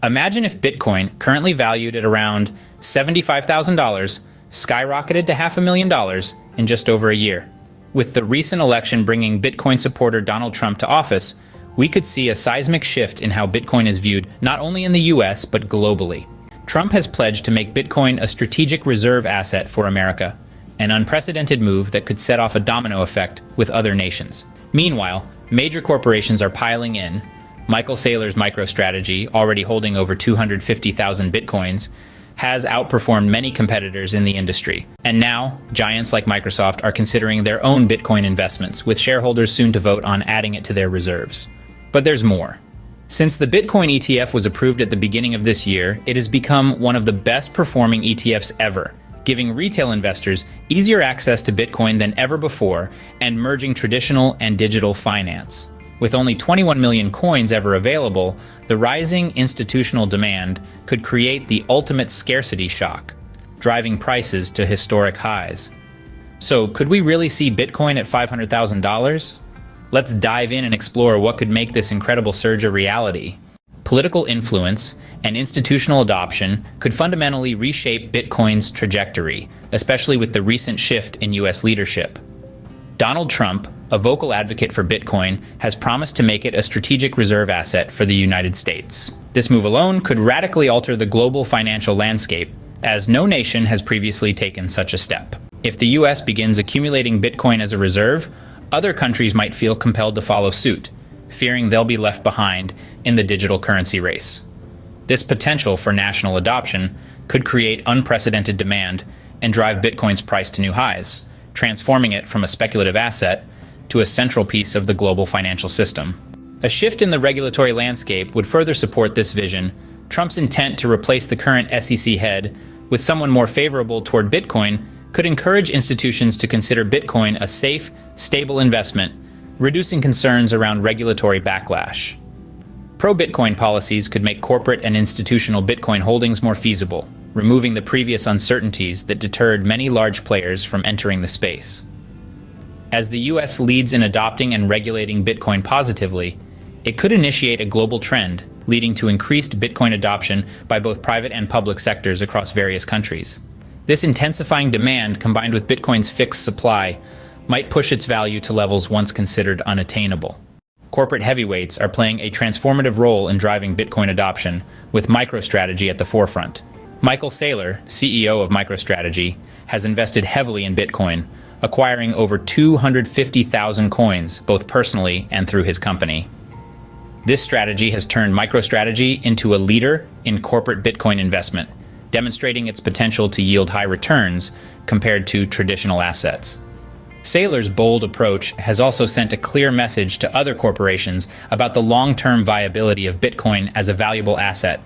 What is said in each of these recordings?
Imagine if Bitcoin, currently valued at around $75,000, skyrocketed to $500,000 in just over a year. With the recent election bringing Bitcoin supporter Donald Trump to office, we could see a seismic shift in how Bitcoin is viewed not only in the US, but globally. Trump has pledged to make Bitcoin a strategic reserve asset for America, an unprecedented move that could set off a domino effect with other nations. Meanwhile, major corporations are piling in. Michael Saylor's MicroStrategy, already holding over 250,000 Bitcoins, has outperformed many competitors in the industry. And now, giants like Microsoft are considering their own Bitcoin investments, with shareholders soon to vote on adding it to their reserves. But there's more. Since the Bitcoin ETF was approved at the beginning of this year, it has become one of the best performing ETFs ever, giving retail investors easier access to Bitcoin than ever before and merging traditional and digital finance. With only 21 million coins ever available, the rising institutional demand could create the ultimate scarcity shock, driving prices to historic highs. So, could we really see Bitcoin at $500,000? Let's dive in and explore what could make this incredible surge a reality. Political influence and institutional adoption could fundamentally reshape Bitcoin's trajectory, especially with the recent shift in US leadership. Donald Trump, a vocal advocate for Bitcoin, has promised to make it a strategic reserve asset for the United States. This move alone could radically alter the global financial landscape, as no nation has previously taken such a step. If the US begins accumulating Bitcoin as a reserve, other countries might feel compelled to follow suit, fearing they'll be left behind in the digital currency race. This potential for national adoption could create unprecedented demand and drive Bitcoin's price to new highs, transforming it from a speculative asset to a central piece of the global financial system. A shift in the regulatory landscape would further support this vision. Trump's intent to replace the current SEC head with someone more favorable toward Bitcoin could encourage institutions to consider Bitcoin a safe, stable investment, reducing concerns around regulatory backlash. Pro-Bitcoin policies could make corporate and institutional Bitcoin holdings more feasible, removing the previous uncertainties that deterred many large players from entering the space. As the US leads in adopting and regulating Bitcoin positively, it could initiate a global trend, leading to increased Bitcoin adoption by both private and public sectors across various countries. This intensifying demand, combined with Bitcoin's fixed supply, might push its value to levels once considered unattainable. Corporate heavyweights are playing a transformative role in driving Bitcoin adoption, with MicroStrategy at the forefront. Michael Saylor, CEO of MicroStrategy, has invested heavily in Bitcoin, acquiring over 250,000 coins, both personally and through his company. This strategy has turned MicroStrategy into a leader in corporate Bitcoin investment, demonstrating its potential to yield high returns compared to traditional assets. Saylor's bold approach has also sent a clear message to other corporations about the long-term viability of Bitcoin as a valuable asset,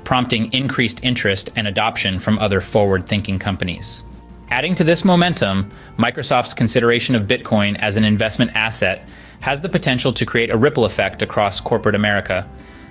prompting increased interest and adoption from other forward-thinking companies. Adding to this momentum, Microsoft's consideration of Bitcoin as an investment asset has the potential to create a ripple effect across corporate America.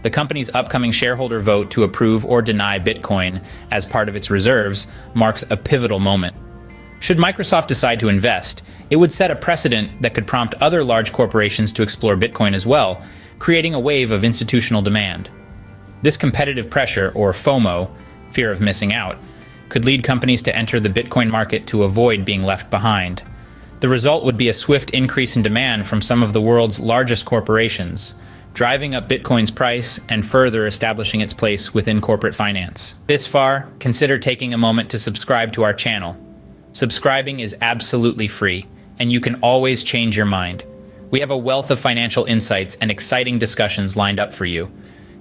The company's upcoming shareholder vote to approve or deny Bitcoin as part of its reserves marks a pivotal moment. Should Microsoft decide to invest, it would set a precedent that could prompt other large corporations to explore Bitcoin as well, creating a wave of institutional demand. This competitive pressure, or FOMO, fear of missing out, could lead companies to enter the Bitcoin market to avoid being left behind. The result would be a swift increase in demand from some of the world's largest corporations, driving up Bitcoin's price and further establishing its place within corporate finance. This far, consider taking a moment to subscribe to our channel. Subscribing is absolutely free, and you can always change your mind. We have a wealth of financial insights and exciting discussions lined up for you.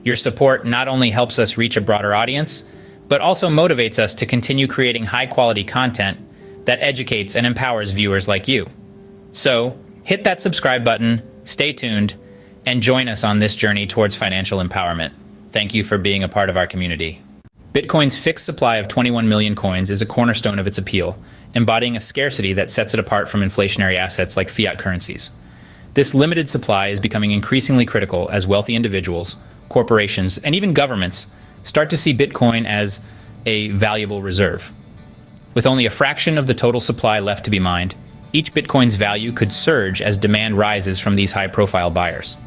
Your support not only helps us reach a broader audience, but also motivates us to continue creating high-quality content that educates and empowers viewers like you. So, hit that subscribe button, stay tuned, and join us on this journey towards financial empowerment. Thank you for being a part of our community. Bitcoin's fixed supply of 21 million coins is a cornerstone of its appeal, embodying a scarcity that sets it apart from inflationary assets like fiat currencies. This limited supply is becoming increasingly critical as wealthy individuals, corporations, and even governments start to see Bitcoin as a valuable reserve. With only a fraction of the total supply left to be mined, each Bitcoin's value could surge as demand rises from these high-profile buyers.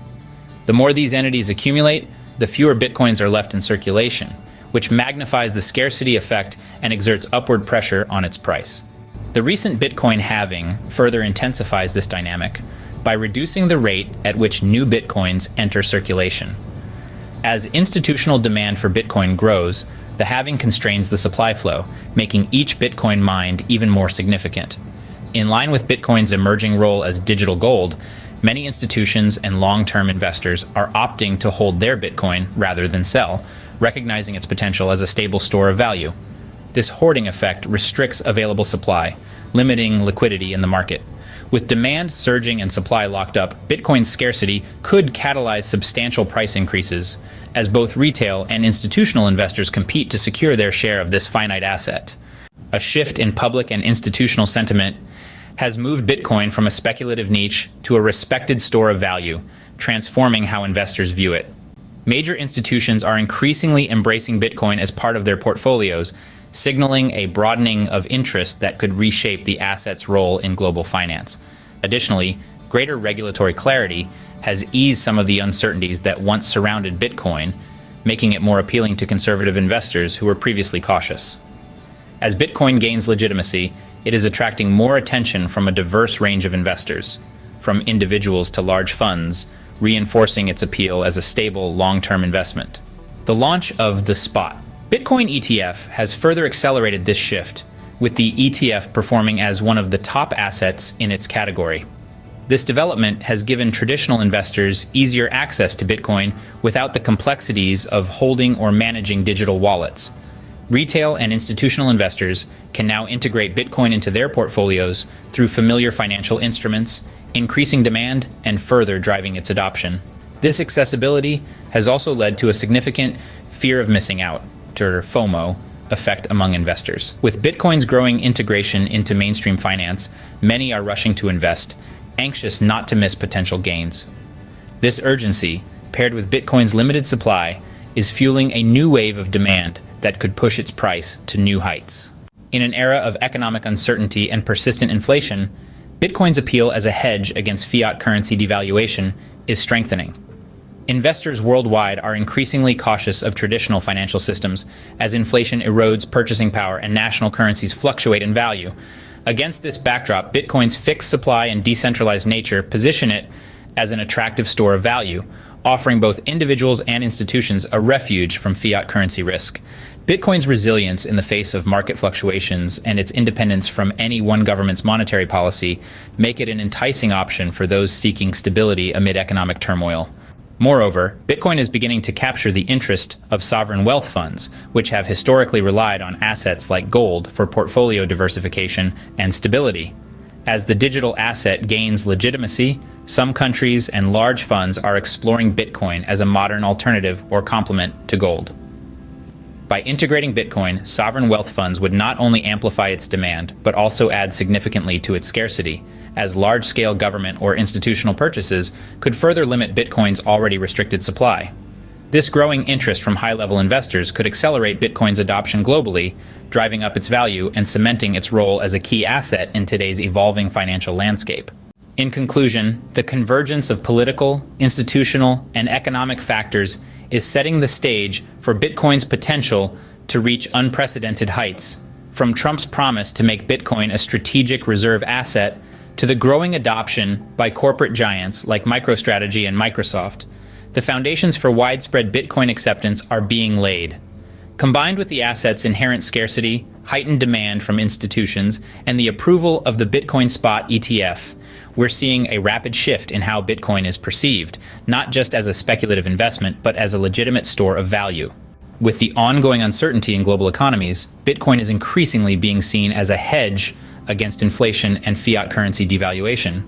The more these entities accumulate, the fewer Bitcoins are left in circulation, which magnifies the scarcity effect and exerts upward pressure on its price. The recent Bitcoin halving further intensifies this dynamic by reducing the rate at which new Bitcoins enter circulation. As institutional demand for Bitcoin grows, the halving constrains the supply flow, making each Bitcoin mined even more significant. In line with Bitcoin's emerging role as digital gold, many institutions and long-term investors are opting to hold their Bitcoin rather than sell, recognizing its potential as a stable store of value. This hoarding effect restricts available supply, limiting liquidity in the market. With demand surging and supply locked up, Bitcoin's scarcity could catalyze substantial price increases as both retail and institutional investors compete to secure their share of this finite asset. A shift in public and institutional sentiment has moved Bitcoin from a speculative niche to a respected store of value, transforming how investors view it. Major institutions are increasingly embracing Bitcoin as part of their portfolios, signaling a broadening of interest that could reshape the asset's role in global finance. Additionally, greater regulatory clarity has eased some of the uncertainties that once surrounded Bitcoin, making it more appealing to conservative investors who were previously cautious. As Bitcoin gains legitimacy, it is attracting more attention from a diverse range of investors, from individuals to large funds, reinforcing its appeal as a stable, long-term investment. The launch of the Spot Bitcoin ETF has further accelerated this shift, with the ETF performing as one of the top assets in its category. This development has given traditional investors easier access to Bitcoin without the complexities of holding or managing digital wallets. Retail and institutional investors can now integrate Bitcoin into their portfolios through familiar financial instruments, increasing demand and further driving its adoption. This accessibility has also led to a significant fear of missing out, or FOMO, effect among investors. With Bitcoin's growing integration into mainstream finance, many are rushing to invest, anxious not to miss potential gains. This urgency, paired with Bitcoin's limited supply, is fueling a new wave of demand that could push its price to new heights. In an era of economic uncertainty and persistent inflation, Bitcoin's appeal as a hedge against fiat currency devaluation is strengthening. Investors worldwide are increasingly cautious of traditional financial systems as inflation erodes purchasing power and national currencies fluctuate in value. Against this backdrop, Bitcoin's fixed supply and decentralized nature position it as an attractive store of value, offering both individuals and institutions a refuge from fiat currency risk. Bitcoin's resilience in the face of market fluctuations and its independence from any one government's monetary policy make it an enticing option for those seeking stability amid economic turmoil. Moreover, Bitcoin is beginning to capture the interest of sovereign wealth funds, which have historically relied on assets like gold for portfolio diversification and stability. As the digital asset gains legitimacy, some countries and large funds are exploring Bitcoin as a modern alternative or complement to gold. By integrating Bitcoin, sovereign wealth funds would not only amplify its demand, but also add significantly to its scarcity, as large-scale government or institutional purchases could further limit Bitcoin's already restricted supply. This growing interest from high-level investors could accelerate Bitcoin's adoption globally, driving up its value and cementing its role as a key asset in today's evolving financial landscape. In conclusion, the convergence of political, institutional, and economic factors is setting the stage for Bitcoin's potential to reach unprecedented heights. From Trump's promise to make Bitcoin a strategic reserve asset to the growing adoption by corporate giants like MicroStrategy and Microsoft, the foundations for widespread Bitcoin acceptance are being laid. Combined with the asset's inherent scarcity, heightened demand from institutions, and the approval of the Bitcoin Spot ETF, we're seeing a rapid shift in how Bitcoin is perceived, not just as a speculative investment, but as a legitimate store of value. With the ongoing uncertainty in global economies, Bitcoin is increasingly being seen as a hedge against inflation and fiat currency devaluation.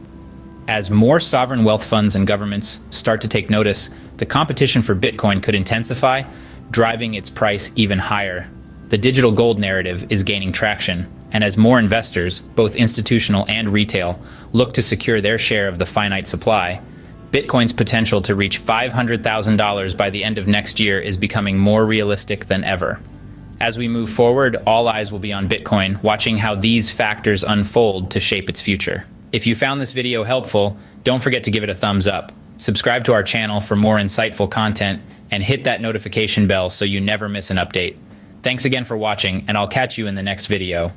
As more sovereign wealth funds and governments start to take notice, the competition for Bitcoin could intensify, driving its price even higher. The digital gold narrative is gaining traction, and as more investors, both institutional and retail, look to secure their share of the finite supply, Bitcoin's potential to reach $500,000 by the end of next year is becoming more realistic than ever. As we move forward, all eyes will be on Bitcoin, watching how these factors unfold to shape its future. If you found this video helpful, don't forget to give it a thumbs up. Subscribe to our channel for more insightful content, and hit that notification bell so you never miss an update. Thanks again for watching, and I'll catch you in the next video.